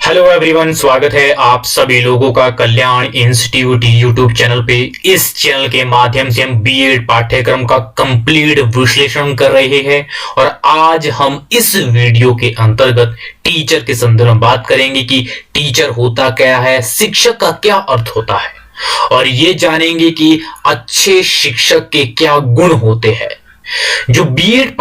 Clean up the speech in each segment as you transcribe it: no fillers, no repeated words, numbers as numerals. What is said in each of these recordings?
Hello everyone, स्वागत है आप सभी लोगों का कल्याण इंस्टीट्यूट यूट्यूब चैनल पे। इस चैनल के माध्यम से हम बीएड पाठ्यक्रम का कंप्लीट विश्लेषण कर रहे हैं और आज हम इस वीडियो के अंतर्गत टीचर के संदर्भ में बात करेंगे कि टीचर होता क्या है, शिक्षक का क्या अर्थ होता है और ये जानेंगे कि अच्छे शिक्षक के क्या गुण होते हैं। जो बीएड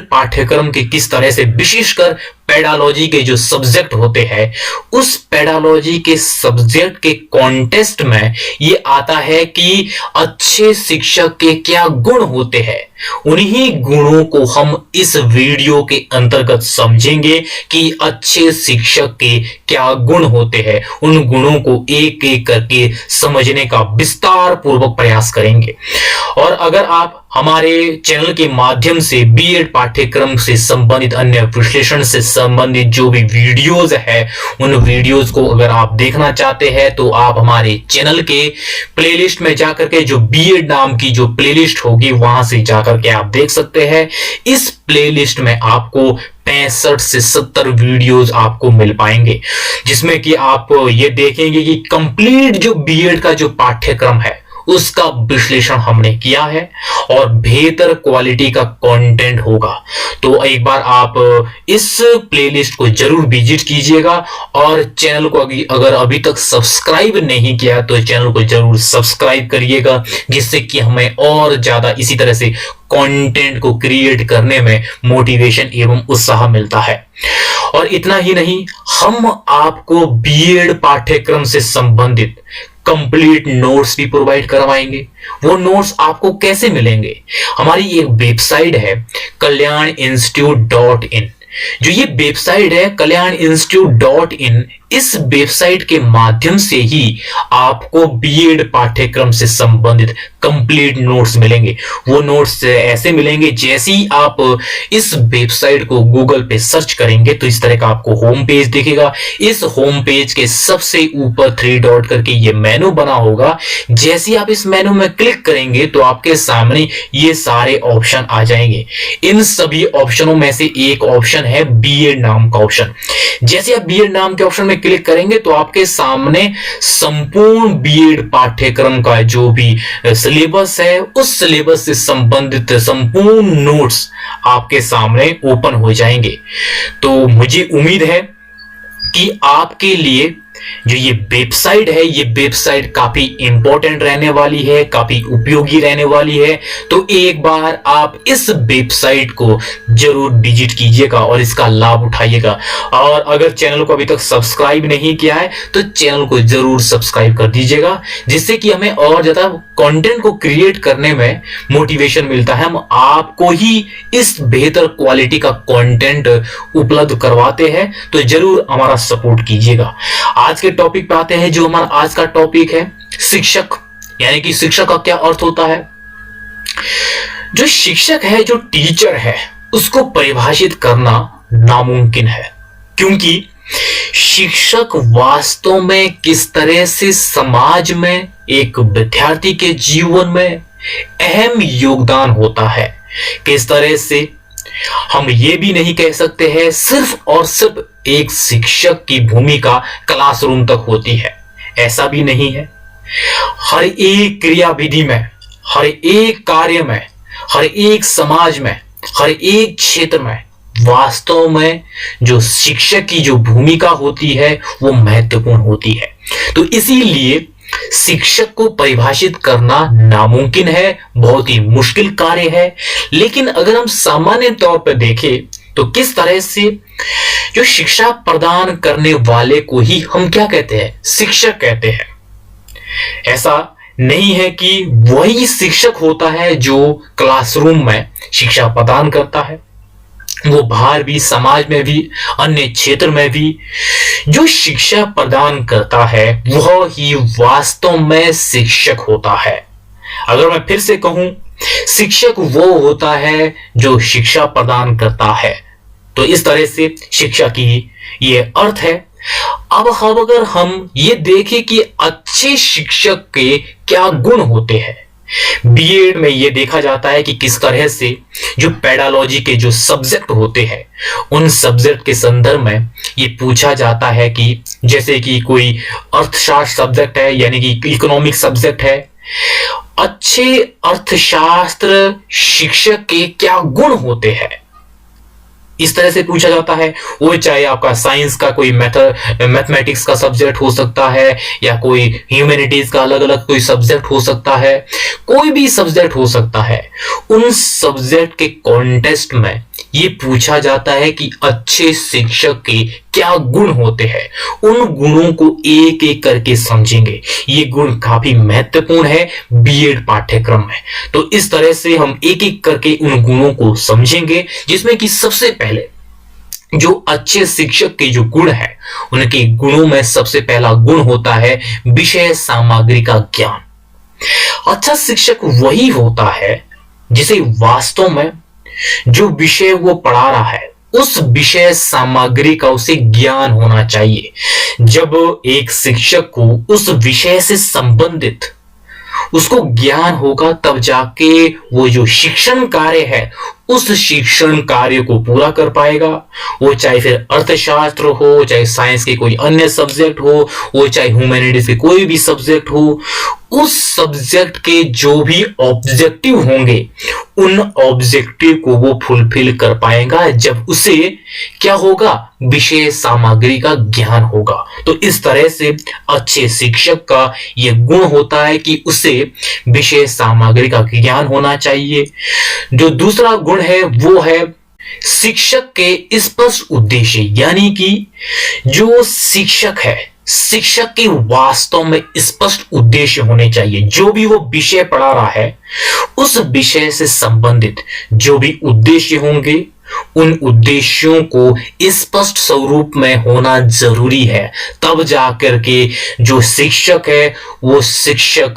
पाठ्यक्रम के किस तरह से विशेषकर पेडालॉजी के जो सब्जेक्ट होते हैं उस पेडालॉजी के सब्जेक्ट के कॉन्टेस्ट में ये आता है कि अच्छे शिक्षक के क्या गुण होते हैं। उन्हीं गुणों को हम इस वीडियो के अंतर्गत समझेंगे कि अच्छे शिक्षक के क्या गुण होते हैं। उन गुणों को एक एक करके समझने का विस्तार पूर्वक प्रयास करेंगे। और अगर आप हमारे चैनल के माध्यम से बीएड पाठ्यक्रम से संबंधित अन्य विश्लेषण से संबंधित जो भी वीडियोस है उन वीडियोस को अगर आप देखना चाहते हैं तो आप हमारे चैनल के प्लेलिस्ट में जाकर के जो बीएड नाम की जो प्लेलिस्ट होगी वहां से जाकर के आप देख सकते हैं। इस प्लेलिस्ट में आपको 65 से 70 वीडियोस आपको मिल पाएंगे जिसमें कि आप ये देखेंगे कि कंप्लीट जो बीएड का जो पाठ्यक्रम है उसका विश्लेषण हमने किया है और बेहतर क्वालिटी का कंटेंट होगा। तो एक बार आप इस प्लेलिस्ट को जरूर विजिट कीजिएगा और चैनल को अगर अभी तक सब्सक्राइब नहीं किया तो चैनल को जरूर सब्सक्राइब करिएगा, जिससे कि हमें और ज्यादा इसी तरह से कंटेंट को क्रिएट करने में मोटिवेशन एवं उत्साह मिलता है। और इतना ही नहीं, हम आपको बीएड पाठ्यक्रम से संबंधित कंप्लीट नोट्स भी प्रोवाइड करवाएंगे। वो नोट्स आपको कैसे मिलेंगे? हमारी एक वेबसाइट है kalyaninstitute.in। जो ये वेबसाइट है kalyaninstitute.in, इस वेबसाइट के माध्यम से ही आपको बीएड पाठ्यक्रम से संबंधित कंप्लीट नोट्स मिलेंगे। वो नोट्स ऐसे मिलेंगे जैसे ही आप इस वेबसाइट को गूगल पे सर्च करेंगे तो इस तरह का आपको होम पेज दिखेगा। इस होम पेज के सबसे ऊपर 3 डॉट करके ये मेनू बना होगा। जैसे ही आप इस मेनू में क्लिक करेंगे तो आपके सामने ये सारे ऑप्शन आ जाएंगे। इन सभी ऑप्शनों में से एक ऑप्शन है बीएड नाम का ऑप्शन। जैसे आप बीएड नाम के ऑप्शन में क्लिक करेंगे तो आपके सामने संपूर्ण बीएड पाठ्यक्रम का जो भी सिलेबस है उस सिलेबस से संबंधित संपूर्ण नोट्स आपके सामने ओपन हो जाएंगे। तो मुझे उम्मीद है कि आपके लिए जो ये वेबसाइट है ये वेबसाइट काफी इंपॉर्टेंट रहने वाली है, काफी उपयोगी रहने वाली है। तो एक बार आप इस वेबसाइट को जरूर विजिट कीजिएगा और इसका लाभ उठाइएगा। और अगर चैनल को अभी तक सब्सक्राइब नहीं किया है तो चैनल को जरूर सब्सक्राइब कर दीजिएगा, जिससे कि हमें और ज्यादा कंटेंट को क्रिएट करने में मोटिवेशन मिलता है। हम आपको ही इस बेहतर क्वालिटी का कंटेंट उपलब्ध करवाते हैं, तो जरूर हमारा सपोर्ट कीजिएगा। आज के टॉपिक पे आते हैं। जो हमारा आज का टॉपिक है शिक्षक, यानी कि शिक्षक का क्या अर्थ होता है। जो शिक्षक है, जो टीचर है, उसको परिभाषित करना नामुमकिन है, क्योंकि शिक्षक वास्तव में किस तरह से समाज में एक विद्यार्थी के जीवन में अहम योगदान होता है, किस तरह से हम ये भी नहीं कह सकते हैं सिर्फ और सिर्फ एक शिक्षक की भूमिका क्लासरूम तक होती है, ऐसा भी नहीं है। हर एक क्रियाविधि में, हर एक कार्य में, हर एक समाज में, हर एक क्षेत्र में वास्तव में जो शिक्षक की जो भूमिका होती है वो महत्वपूर्ण होती है। तो इसीलिए शिक्षक को परिभाषित करना नामुमकिन है, बहुत ही मुश्किल कार्य है। लेकिन अगर हम सामान्य तौर पर देखें तो किस तरह से जो शिक्षा प्रदान करने वाले को ही हम क्या कहते हैं, शिक्षक कहते हैं। ऐसा नहीं है कि वही शिक्षक होता है जो क्लासरूम में शिक्षा प्रदान करता है। वो बाहर भी, समाज में भी, अन्य क्षेत्र में भी जो शिक्षा प्रदान करता है वह ही वास्तव में शिक्षक होता है। अगर मैं फिर से कहूं, शिक्षक वो होता है जो शिक्षा प्रदान करता है। तो इस तरह से शिक्षा की ये अर्थ है। अब अगर हम ये देखें कि अच्छे शिक्षक के क्या गुण होते हैं, बीएड में यह देखा जाता है कि किस तरह से जो पेडालॉजी के जो सब्जेक्ट होते हैं उन सब्जेक्ट के संदर्भ में ये पूछा जाता है कि जैसे कि कोई अर्थशास्त्र सब्जेक्ट है यानी कि इकोनॉमिक सब्जेक्ट है, अच्छे अर्थशास्त्र शिक्षक के क्या गुण होते हैं, इस तरह से पूछा जाता है। वो चाहे आपका साइंस का कोई मैथमेटिक्स का सब्जेक्ट हो सकता है या कोई ह्यूमैनिटीज का अलग अलग कोई सब्जेक्ट हो सकता है, कोई भी सब्जेक्ट हो सकता है। उन सब्जेक्ट के कॉन्टेस्ट में ये पूछा जाता है कि अच्छे शिक्षक के क्या गुण होते हैं। उन गुणों को एक एक करके समझेंगे। ये गुण काफी महत्वपूर्ण है बीएड पाठ्यक्रम में। तो इस तरह से हम एक एक करके उन गुणों को समझेंगे, जिसमें कि सबसे पहले जो अच्छे शिक्षक के जो गुण है उनके गुणों में सबसे पहला गुण होता है विषय सामग्री का ज्ञान। अच्छा शिक्षक वही होता है जिसे वास्तव में जो विषय वो पढ़ा रहा है उस विषय सामग्री का उसे ज्ञान होना चाहिए। जब एक शिक्षक को उस विषय से संबंधित उसको ज्ञान होगा तब जाके वो जो शिक्षण कार्य है उस शिक्षण कार्य को पूरा कर पाएगा। वो चाहे फिर अर्थशास्त्र हो, चाहे साइंस के कोई अन्य सब्जेक्ट हो, वो चाहे ह्यूमैनिटीज के कोई भी सब्जेक्ट हो, उस सब्जेक्ट के जो भी ऑब्जेक्टिव होंगे उन ऑब्जेक्टिव को वो फुलफिल कर पाएगा जब उसे क्या होगा, विषय सामग्री का ज्ञान होगा। तो इस तरह से अच्छे शिक्षक का यह गुण होता है कि उसे विषय सामग्री का ज्ञान होना चाहिए। जो दूसरा गुण है वो है शिक्षक के स्पष्ट उद्देश्य, यानी कि जो शिक्षक है शिक्षक के वास्तव में स्पष्ट उद्देश्य होने चाहिए। जो भी वो विषय पढ़ा रहा है उस विषय से संबंधित जो भी उद्देश्य होंगे उन उद्देश्यों को स्पष्ट स्वरूप में होना जरूरी है। तब जाकर के जो शिक्षक है वो शिक्षक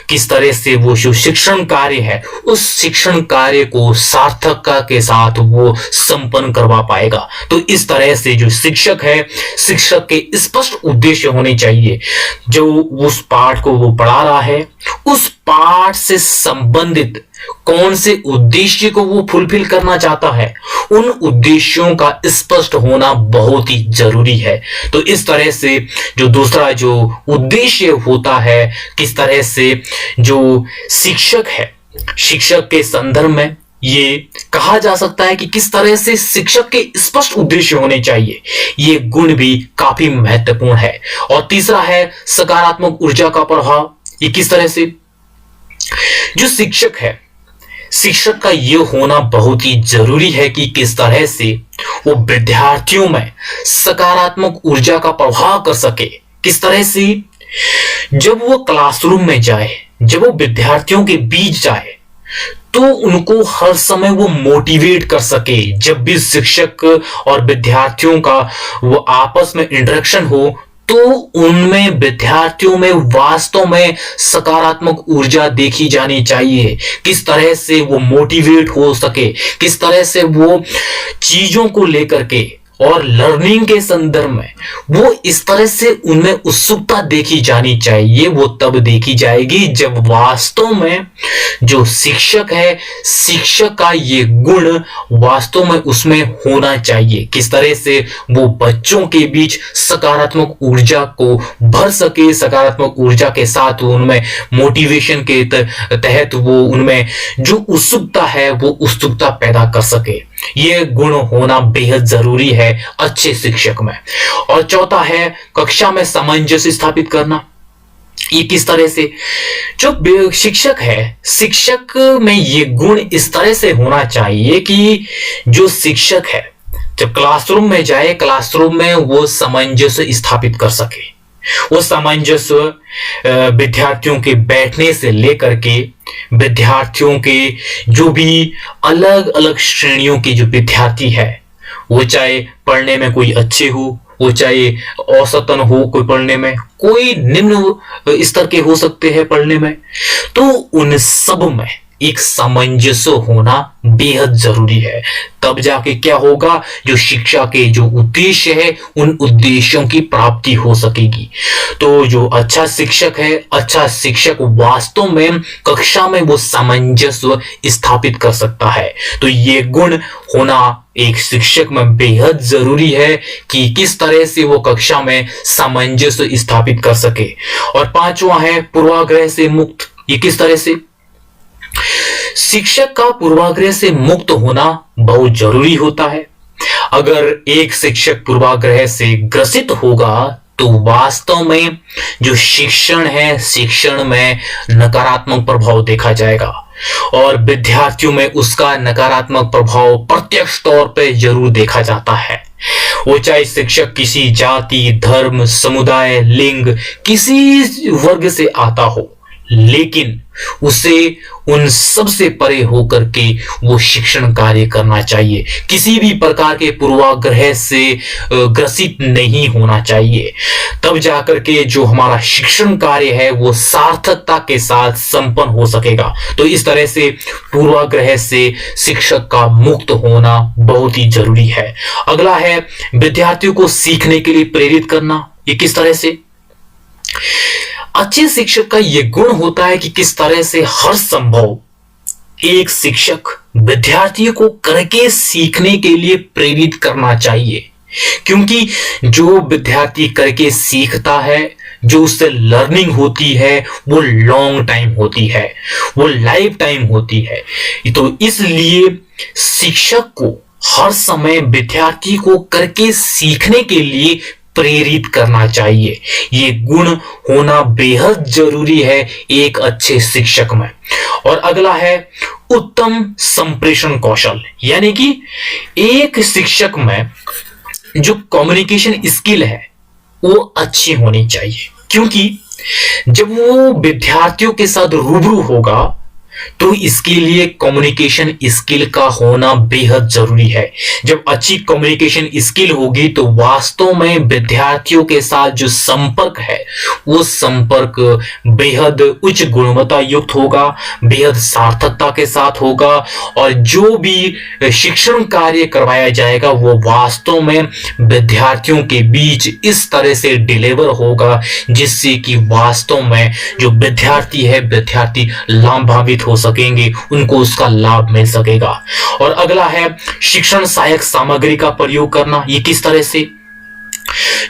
किस तरह से वो जो शिक्षण कार्य है उस शिक्षण कार्य को सार्थकता के साथ वो संपन्न करवा पाएगा। तो इस तरह से जो शिक्षक है शिक्षक के स्पष्ट उद्देश्य होने चाहिए। जो उस पाठ को वो पढ़ा रहा है उस पाठ से संबंधित कौन से उद्देश्य को वो फुलफिल करना चाहता है उन उद्देश्यों का स्पष्ट होना बहुत ही जरूरी है। तो इस तरह से जो दूसरा जो उद्देश्य होता है किस तरह से जो शिक्षक है शिक्षक के संदर्भ में ये कहा जा सकता है कि किस तरह से शिक्षक के स्पष्ट उद्देश्य होने चाहिए। ये गुण भी काफी महत्वपूर्ण है। और तीसरा है सकारात्मक ऊर्जा का प्रभाव। ये किस तरह से जो शिक्षक है शिक्षक का यह होना बहुत ही जरूरी है कि किस तरह से वो विद्यार्थियों में सकारात्मक ऊर्जा का प्रभाव कर सके। किस तरह से जब वो क्लासरूम में जाए, जब वो विद्यार्थियों के बीच जाए तो उनको हर समय वो मोटिवेट कर सके। जब भी शिक्षक और विद्यार्थियों का वो आपस में इंटरेक्शन हो तो उनमें विद्यार्थियों में वास्तव में सकारात्मक ऊर्जा देखी जानी चाहिए। किस तरह से वो मोटिवेट हो सके, किस तरह से वो चीजों को लेकर के और लर्निंग के संदर्भ में वो इस तरह से उनमें उत्सुकता देखी जानी चाहिए। वो तब देखी जाएगी जब वास्तव में जो शिक्षक है शिक्षक का ये गुण वास्तव में उसमें होना चाहिए। किस तरह से वो बच्चों के बीच सकारात्मक ऊर्जा को भर सके, सकारात्मक ऊर्जा के साथ वो उनमें मोटिवेशन के तहत वो उनमें जो उत्सुकता है वो उत्सुकता पैदा कर सके। ये गुण होना बेहद जरूरी है अच्छे शिक्षक में। और चौथा है कक्षा में सामंजस्य स्थापित करना। ये किस तरह से जो शिक्षक है शिक्षक में ये गुण इस तरह से होना चाहिए कि जो शिक्षक है जब क्लासरूम में जाए क्लासरूम में वो सामंजस्य स्थापित कर सके। वो सामंजस्य विद्यार्थियों के बैठने से लेकर के विद्यार्थियों के जो भी अलग अलग श्रेणियों के जो विद्यार्थी है वो चाहे पढ़ने में कोई अच्छे हो, वो चाहे औसतन हो कोई पढ़ने में, कोई निम्न स्तर के हो सकते हैं पढ़ने में, तो उन सब में एक सामंजस्य होना बेहद जरूरी है। तब जाके क्या होगा, जो शिक्षा के जो उद्देश्य है उन उद्देश्यों की प्राप्ति हो सकेगी। तो जो अच्छा शिक्षक है, अच्छा शिक्षक वास्तव में कक्षा में वो सामंजस्य स्थापित कर सकता है। तो ये गुण होना एक शिक्षक में बेहद जरूरी है कि किस तरह से वो कक्षा में सामंजस्य स्थापित कर सके। और पांचवा है पूर्वाग्रह से मुक्त। ये किस तरह से? शिक्षक का पूर्वाग्रह से मुक्त होना बहुत जरूरी होता है। अगर एक शिक्षक पूर्वाग्रह से ग्रसित होगा तो वास्तव में जो शिक्षण है, शिक्षण में नकारात्मक प्रभाव देखा जाएगा और विद्यार्थियों में उसका नकारात्मक प्रभाव प्रत्यक्ष तौर पे जरूर देखा जाता है। वो चाहे शिक्षक किसी जाति, धर्म, समुदाय, लिंग, किसी वर्ग से आता हो, लेकिन उसे उन सब से परे होकर के वो शिक्षण कार्य करना चाहिए। किसी भी प्रकार के पूर्वाग्रह से ग्रसित नहीं होना चाहिए। तब जाकर के जो हमारा शिक्षण कार्य है वो सार्थकता के साथ संपन्न हो सकेगा। तो इस तरह से पूर्वाग्रह से शिक्षक का मुक्त होना बहुत ही जरूरी है। अगला है विद्यार्थियों को सीखने के लिए प्रेरित करना। ये किस तरह से? अच्छे शिक्षक का यह गुण होता है कि किस तरह से हर संभव एक शिक्षक विद्यार्थियों को करके सीखने के लिए प्रेरित करना चाहिए। क्योंकि जो विद्यार्थी करके सीखता है, जो उससे लर्निंग होती है, वो लॉन्ग टाइम होती है, वो लाइफ टाइम होती है। तो इसलिए शिक्षक को हर समय विद्यार्थी को करके सीखने के लिए प्रेरित करना चाहिए। ये गुण होना बेहद जरूरी है एक अच्छे शिक्षक में। और अगला है उत्तम संप्रेषण कौशल, यानी कि एक शिक्षक में जो कम्युनिकेशन स्किल है वो अच्छी होनी चाहिए। क्योंकि जब वो विद्यार्थियों के साथ रूबरू होगा तो इसके लिए कम्युनिकेशन स्किल का होना बेहद जरूरी है। जब अच्छी कम्युनिकेशन स्किल होगी तो वास्तव में विद्यार्थियों के साथ जो संपर्क है वो संपर्क बेहद उच्च गुणवत्ता युक्त होगा, बेहद सार्थकता के साथ होगा और जो भी शिक्षण कार्य करवाया जाएगा वो वास्तव में विद्यार्थियों के बीच इस तरह से डिलीवर होगा जिससे कि वास्तव में जो विद्यार्थी है, विद्यार्थी लाभान्वित हो सकेंगे, उनको उसका लाभ मिल सकेगा। और अगला है शिक्षण सहायक सामग्री का प्रयोग करना। ये किस तरह से?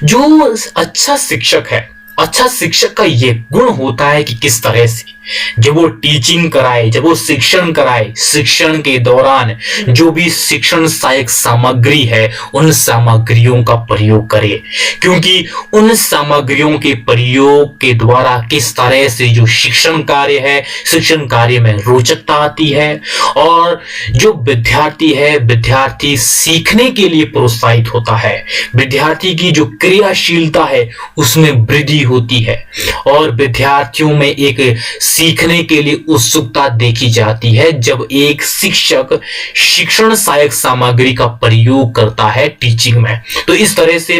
जो अच्छा शिक्षक है, अच्छा शिक्षक का यह गुण होता है कि किस तरह से जब वो टीचिंग कराए, जब वो शिक्षण कराए, शिक्षण के दौरान जो भी शिक्षण सहायक सामग्री है उन सामग्रियों का प्रयोग करे। क्योंकि उन सामग्रियों के प्रयोग के द्वारा किस तरह से जो शिक्षण कार्य है, शिक्षण कार्य में रोचकता आती है और जो विद्यार्थी है, विद्यार्थी सीखने के लिए प्रोत्साहित होता है। विद्यार्थी की जो क्रियाशीलता है उसमें वृद्धि होती है और विद्यार्थियों में एक सीखने के लिए उत्सुकता देखी जाती है जब एक शिक्षक शिक्षण सहायक सामग्री का प्रयोग करता है टीचिंग में। तो इस तरह से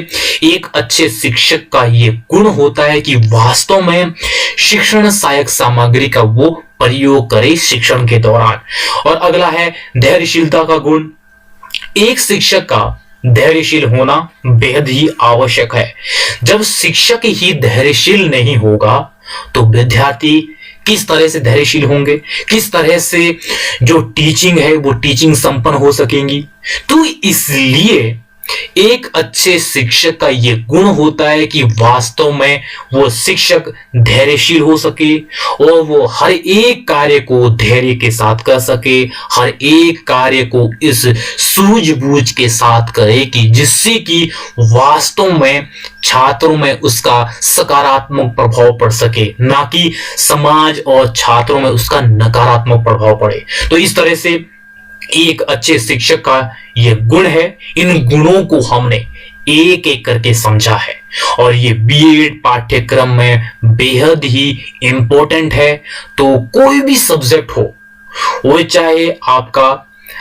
एक अच्छे शिक्षक का यह गुण होता है कि वास्तव में शिक्षण सहायक सामग्री का वो प्रयोग करे शिक्षण के दौरान। और अगला है धैर्यशीलता का गुण। एक शिक्षक का धैर्यशील होना बेहद ही आवश्यक है। जब शिक्षक ही धैर्यशील नहीं होगा तो विद्यार्थी किस तरह से धैर्यशील होंगे, किस तरह से जो टीचिंग है वो टीचिंग संपन्न हो सकेंगी। तो इसलिए एक अच्छे शिक्षक का यह गुण होता है कि वास्तव में वो शिक्षक धैर्यशील हो सके और वो हर एक कार्य को धैर्य के साथ कर सके, हर एक कार्य को इस सूझबूझ के साथ करे कि जिससे कि वास्तव में छात्रों में उसका सकारात्मक प्रभाव पड़ सके, ना कि समाज और छात्रों में उसका नकारात्मक प्रभाव पड़े। तो इस तरह से एक अच्छे शिक्षक का यह गुण है। इन गुणों को हमने एक एक करके समझा है और ये बीएड पाठ्यक्रम में बेहद ही इंपॉर्टेंट है। तो कोई भी सब्जेक्ट हो, वो चाहे आपका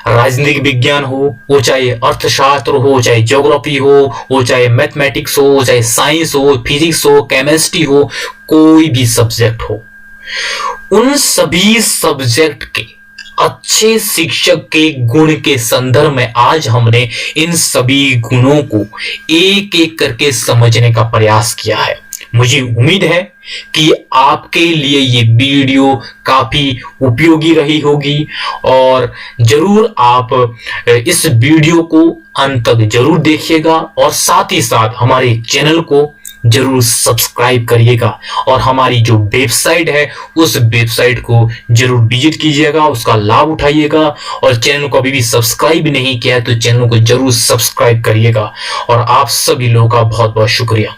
राजनीतिक विज्ञान हो, वो चाहे अर्थशास्त्र हो, चाहे ज्योग्राफी हो, वो चाहे मैथमेटिक्स हो, चाहे साइंस हो, फिजिक्स हो, केमिस्ट्री हो, कोई भी सब्जेक्ट हो, उन सभी सब्जेक्ट के अच्छे शिक्षक के गुण के संदर्भ में आज हमने इन सभी गुणों को एक एक करके समझने का प्रयास किया है। मुझे उम्मीद है कि आपके लिए ये वीडियो काफी उपयोगी रही होगी और जरूर आप इस वीडियो को अंत तक जरूर देखिएगा और साथ ही साथ हमारे चैनल को जरूर सब्सक्राइब करिएगा और हमारी जो वेबसाइट है उस वेबसाइट को जरूर विजिट कीजिएगा, उसका लाभ उठाइएगा। और चैनल को अभी भी सब्सक्राइब नहीं किया है तो चैनल को जरूर सब्सक्राइब करिएगा। और आप सभी लोगों का बहुत बहुत शुक्रिया।